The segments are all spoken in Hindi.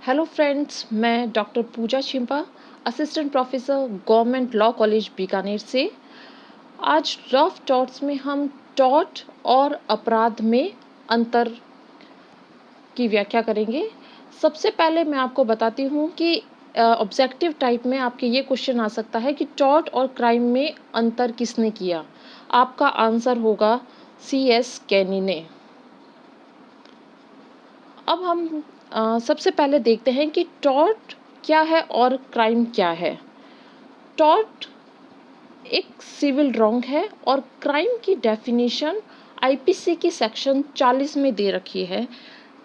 हेलो फ्रेंड्स, मैं doctor Pooja Chhimpa, assistant professor government law college Bikaner से। आज रफ टॉट्स में हम टॉर्ट और अपराध में अंतर की व्याख्या करेंगे। सबसे पहले मैं आपको बताती हूँ कि ऑब्जेक्टिव टाइप में आपके ये क्वेश्चन आ सकता है कि टॉर्ट और क्राइम में अंतर किसने किया। आपका आंसर होगा C.S. कैनी ने। अब हम सबसे पहले देखते हैं कि टॉर्ट क्या है और क्राइम क्या है। टॉर्ट एक सिविल रॉन्ग है और क्राइम की डेफिनेशन आईपीसी की सेक्शन 40 में दे रखी है।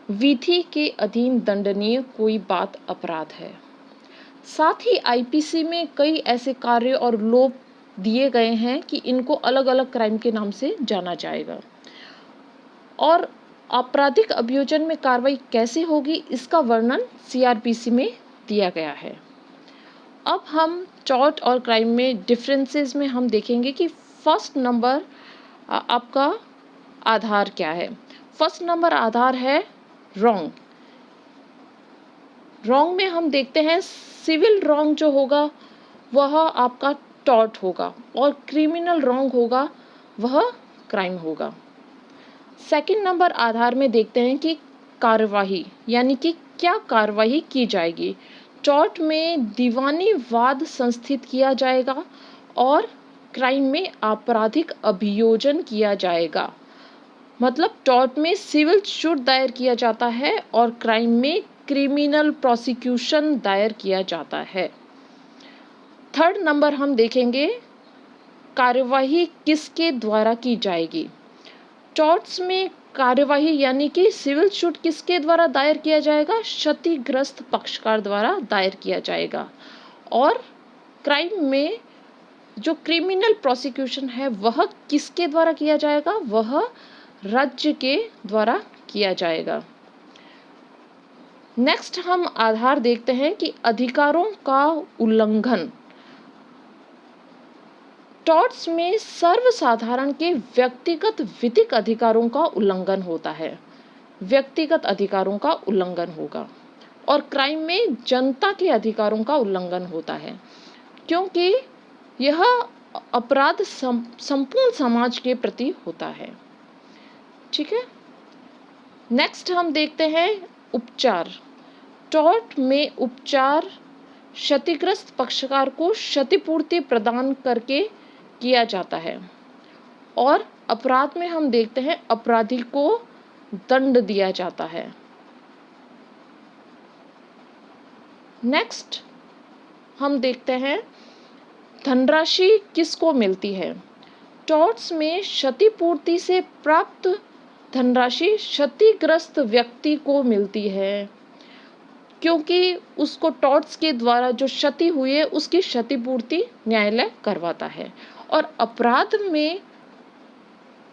विधि के अधीन दंडनीय कोई बात अपराध है। साथ ही आईपीसी में कई ऐसे कार्य और लोग दिए गए हैं कि इनको अलग अलग क्राइम के नाम से जाना जाएगा। और आपराधिक अभियोजन में कार्रवाई कैसे होगी, इसका वर्णन सीआरपीसी में दिया गया है। अब हम टॉर्ट और क्राइम में डिफरेंसेस में हम देखेंगे कि फर्स्ट नंबर आपका आधार क्या है। फर्स्ट नंबर आधार है रॉन्ग। रॉन्ग में हम देखते हैं सिविल रॉन्ग जो होगा वह आपका टॉर्ट होगा और क्रिमिनल रॉन्ग होगा वह क्राइम होगा। सेकंड नंबर आधार में देखते हैं कि कार्यवाही यानी कि क्या कार्यवाही की जाएगी। टॉर्ट में दीवानी वाद संस्थित किया जाएगा और क्राइम में आपराधिक अभियोजन किया जाएगा। मतलब टॉर्ट में सिविल सूट दायर किया जाता है और क्राइम में क्रिमिनल प्रोसिक्यूशन दायर किया जाता है। थर्ड नंबर हम देखेंगे कार्यवाही किसके द्वारा की जाएगी। टॉर्ट्स में कार्यवाही यानी कि सिविल सूट किसके द्वारा दायर किया जाएगा, क्षतिग्रस्त पक्षकार द्वारा दायर किया जाएगा। और क्राइम में जो क्रिमिनल प्रोसिक्यूशन है वह किसके द्वारा किया जाएगा, वह राज्य के द्वारा किया जाएगा। नेक्स्ट हम आधार देखते हैं कि अधिकारों का उल्लंघन। टॉर्ट्स में सर्वसाधारण के व्यक्तिगत विधिक अधिकारों का उल्लंघन होता है, व्यक्तिगत अधिकारों का उल्लंघन होगा। और क्राइम में जनता के अधिकारों का उल्लंघन होता है, क्योंकि यह अपराध संपूर्ण समाज के प्रति होता है। ठीक है। नेक्स्ट हम देखते हैं उपचार। टॉर्ट में उपचार क्षतिग्रस्त पक्षकार को क्षतिपूर्ति प्रदान करके किया जाता है और अपराध में हम देखते हैं अपराधी को दंड दिया जाता है। नेक्स्ट हम देखते हैं धनराशि किसको मिलती है। टॉर्ट्स में क्षतिपूर्ति से प्राप्त धनराशि क्षतिग्रस्त व्यक्ति को मिलती है, क्योंकि उसको टॉर्ट्स के द्वारा जो क्षति हुई है उसकी क्षतिपूर्ति न्यायालय करवाता है। और अपराध में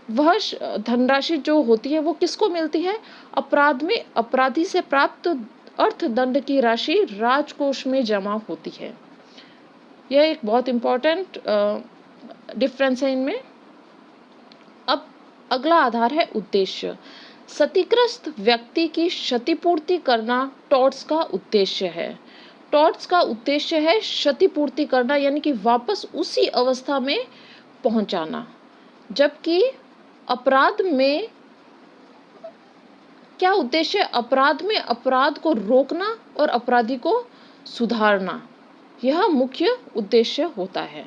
वह धनराशि जो होती है वो किसको मिलती है, अपराध में अपराधी से प्राप्त अर्थदंड की राशि राजकोष में जमा होती है। यह एक बहुत इंपॉर्टेंट डिफरेंस है इनमें। अब अगला आधार है उद्देश्य। क्षतिग्रस्त व्यक्ति की क्षतिपूर्ति करना टॉर्ट्स का उद्देश्य है। टॉर्ट्स का उद्देश्य है क्षतिपूर्ति करना, यानी कि वापस उसी अवस्था में पहुंचाना। जबकि अपराध में क्या उद्देश्य है, अपराध में अपराध को रोकना और अपराधी को सुधारना, यह मुख्य उद्देश्य होता है।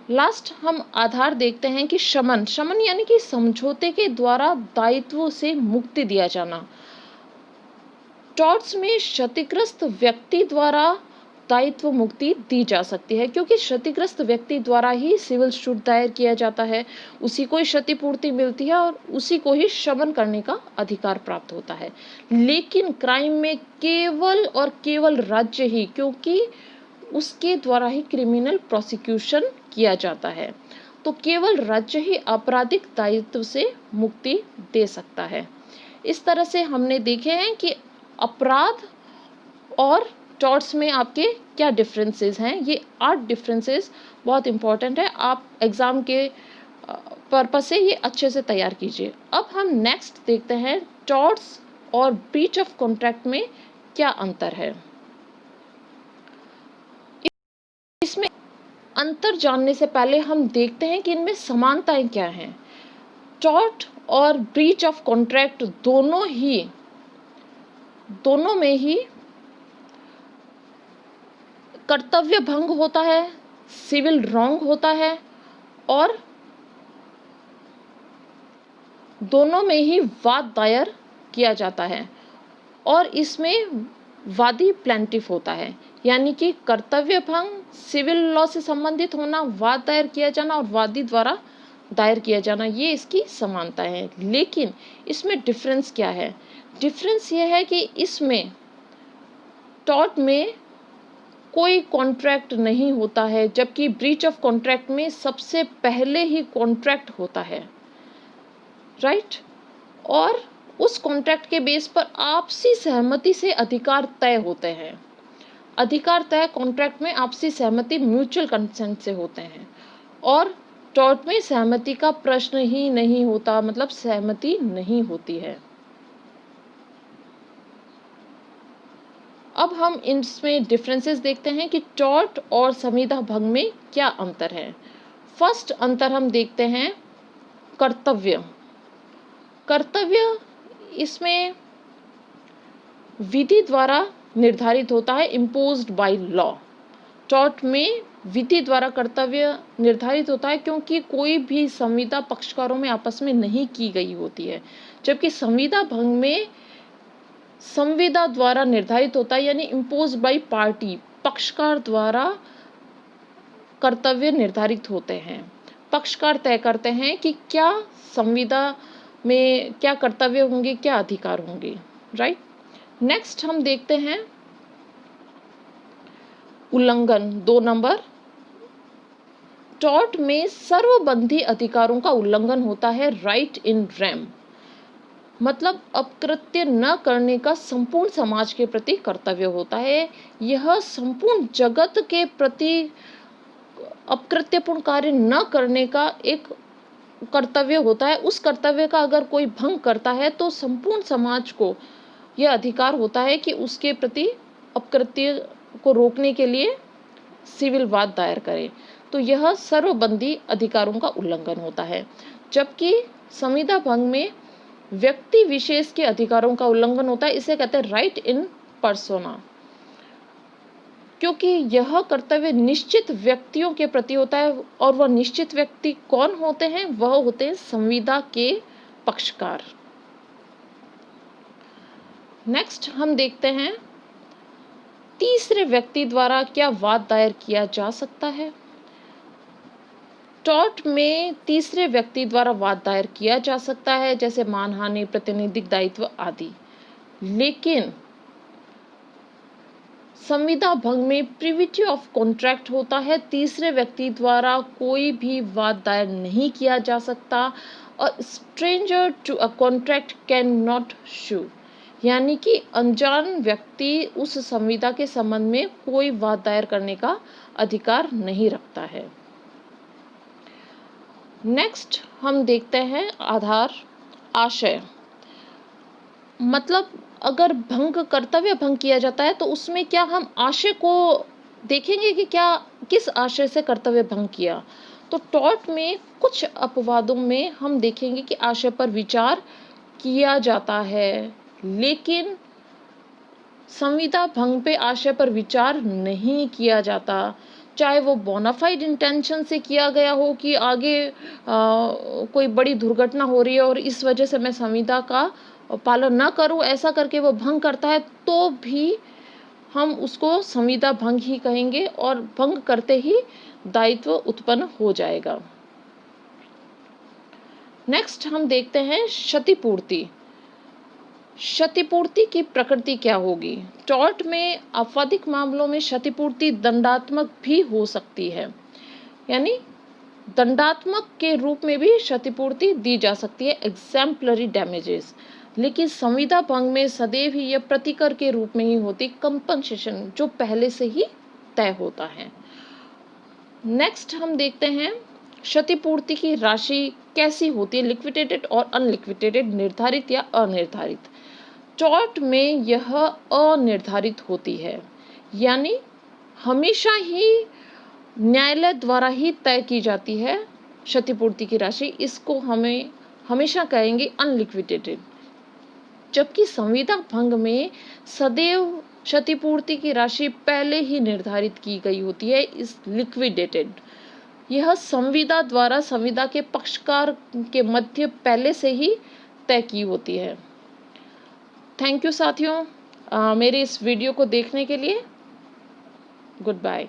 लास्ट हम आधार देखते हैं कि शमन। शमन यानी कि समझौते के द्वारा दायित्व से मुक्ति दिया जाना। टॉर्ट्स में क्षतिग्रस्त व्यक्ति द्वारा दायित्व मुक्ति दी जा सकती है, क्योंकि क्षतिग्रस्त व्यक्ति द्वारा ही सिविल सूट दायर किया जाता है, उसी को ही क्षतिपूर्ति मिलती है और उसी को ही शमन करने का अधिकार प्राप्त होता है। लेकिन क्राइम में केवल और केवल राज्य ही, क्योंकि उसके द्वारा ही क्रिमिनल प्रोसिक्यूशन किया जाता है, तो केवल राज्य ही आपराधिक दायित्व से मुक्ति दे सकता है। इस तरह से हमने देखे हैं कि अपराध और टॉर्ट्स में आपके क्या डिफरेंसेस हैं। ये 8 डिफरेंसेस बहुत इंपॉर्टेंट है, आप एग्जाम के पर्पस से ये अच्छे से तैयार कीजिए। अब हम नेक्स्ट देखते हैं टॉर्ट्स और ब्रीच ऑफ कॉन्ट्रैक्ट में क्या अंतर है? इसमें अंतर जानने से पहले हम देखते हैं कि इनमें समानताएं क्या हैं। टॉर्ट और ब्रीच ऑफ कॉन्ट्रैक्ट दोनों में ही कर्तव्य भंग होता है, सिविल रॉन्ग होता है और दोनों में ही वाद दायर किया जाता है और इसमें वादी प्लेंटिफ होता है। यानी कि कर्तव्य भंग, सिविल लॉ से संबंधित होना, वाद दायर किया जाना और वादी द्वारा दायर किया जाना, ये इसकी समानता है। लेकिन इसमें डिफरेंस क्या है? डिफरेंस ये है कि इसमें टॉर्ट में कोई कॉन्ट्रैक्ट नहीं होता है, जबकि ब्रीच ऑफ कॉन्ट्रैक्ट में सबसे पहले ही कॉन्ट्रैक्ट होता है, राइट? और उस कॉन्ट्रैक्ट के बेस पर आपसी सहमति से अधिकार तय होते हैं। अधिकार तय कॉन्ट्रैक्ट में आपसी सहमति, म्यूचुअल कंसेंट से होते हैं और टॉर्ट में सहमति का प्रश्न ही नहीं होता, मतलब सहमति नहीं होती है। अब हम इसमें डिफरेंसेस देखते हैं कि टॉर्ट और संविदा भंग में क्या अंतर है। फर्स्ट अंतर हम देखते हैं कर्तव्य। कर्तव्य इसमें विधि द्वारा निर्धारित होता है, इम्पोज्ड बाय लॉ। टॉर्ट में विधि द्वारा कर्तव्य निर्धारित होता है क्योंकि कोई भी संविदा पक्षकारों में आपस में नहीं की गई होती है, जबकि संविदा भंग में संविदा द्वारा निर्धारित होता है, यानी इम्पोज्ड बाय पार्टी, पक्षकार द्वारा कर्तव्य निर्धारित होते हैं। पक्षकार तय करते हैं कि क्या संविदा में क्या कर्तव्य होंगे, क्या अधिकार होंगे, राइट? नेक्स्ट हम देखते हैं उल्लंघन, 2 नंबर। टॉर्ट में सर्वबंधी अधिकारों का उल्लंघन होता है, राइट इन रेम, मतलब अपकृत्य न करने का संपूर्ण समाज के प्रति कर्तव्य होता है। यह संपूर्ण जगत के प्रति अपकृत्यपूर्ण कार्य न करने का एक कर्तव्य होता है। उस कर्तव्य का अगर कोई भंग करता है तो संपूर्ण समाज को यह अधिकार होता है कि उसके प्रति अपकृत्य को रोकने के लिए सिविल वाद दायर करे। तो यह सर्वबंधी अधिकारों का उल्लंघन होता है, जबकि संविदा भंग में व्यक्ति विशेष के अधिकारों का उल्लंघन होता है। इसे कहते हैं राइट इन पर्सोना, क्योंकि यह कर्तव्य निश्चित व्यक्तियों के प्रति होता है और वह निश्चित व्यक्ति कौन होते हैं? वह होते हैं संविदा के पक्षकार। नेक्स्ट हम देखते हैं तीसरे व्यक्ति द्वारा क्या वाद दायर किया जा सकता है। टॉर्ट में तीसरे व्यक्ति द्वारा वाद दायर किया जा सकता है, जैसे मानहानि, प्रतिनिधिक दायित्व आदि। लेकिन संविदा भंग में प्रिविटी ऑफ कॉन्ट्रैक्ट होता है, तीसरे व्यक्ति द्वारा कोई भी वाद दायर नहीं किया जा सकता और stranger to a contract can not sue, यानी कि अनजान व्यक्ति उस संविदा के संबंध में कोई वाद दायर करने का अधिकार नहीं रखता है। नेक्स्ट हम देखते हैं आधार, आशय, मतलब अगर कर्तव्य भंग किया जाता है तो उसमें क्या हम आशय को देखेंगे कि क्या किस आशय से कर्तव्य भंग किया। तो टॉर्ट में कुछ अपवादों में हम देखेंगे कि आशय पर विचार किया जाता है, लेकिन संविदा भंग पे आशय पर विचार नहीं किया जाता, चाहे वो बोनाफाइड इंटेंशन से किया गया हो कि आगे कोई बड़ी दुर्घटना हो रही है और इस वजह से मैं संविदा का पालन न करूं, ऐसा करके वो भंग करता है, तो भी हम उसको संविदा भंग ही कहेंगे और भंग करते ही दायित्व उत्पन्न हो जाएगा। नेक्स्ट हम देखते हैं क्षतिपूर्ति। क्षतिपूर्ति की प्रकृति क्या होगी? टॉर्ट में आपराधिक मामलों में क्षतिपूर्ति दंडात्मक भी हो सकती है, यानी दंडात्मक के रूप में भी क्षतिपूर्ति दी जा सकती है, एग्जाम्पलरी डैमेजेस। लेकिन संविदा भंग में सदैव ही यह प्रतिकर के रूप में ही होती, कंपनसेशन, जो पहले से ही तय होता है। नेक्स्ट हम देखते हैं क्षतिपूर्ति की राशि कैसी होती है, लिक्विडेटेड और अनलिक्विडेटेड, निर्धारित या अनिर्धारित। टॉर्ट में यह अनिर्धारित होती है, यानी हमेशा ही न्यायालय द्वारा ही तय की जाती है क्षतिपूर्ति की राशि। इसको हमें हमेशा कहेंगे अनलिक्विडेटेड। जबकि संविदा भंग में सदैव क्षतिपूर्ति की राशि पहले ही निर्धारित की गई होती है, इस लिक्विडेटेड। यह संविदा द्वारा संविदा के पक्षकार के मध्य पहले से ही तय की होती है। थैंक यू साथियों, मेरे इस वीडियो को देखने के लिए। Good bye.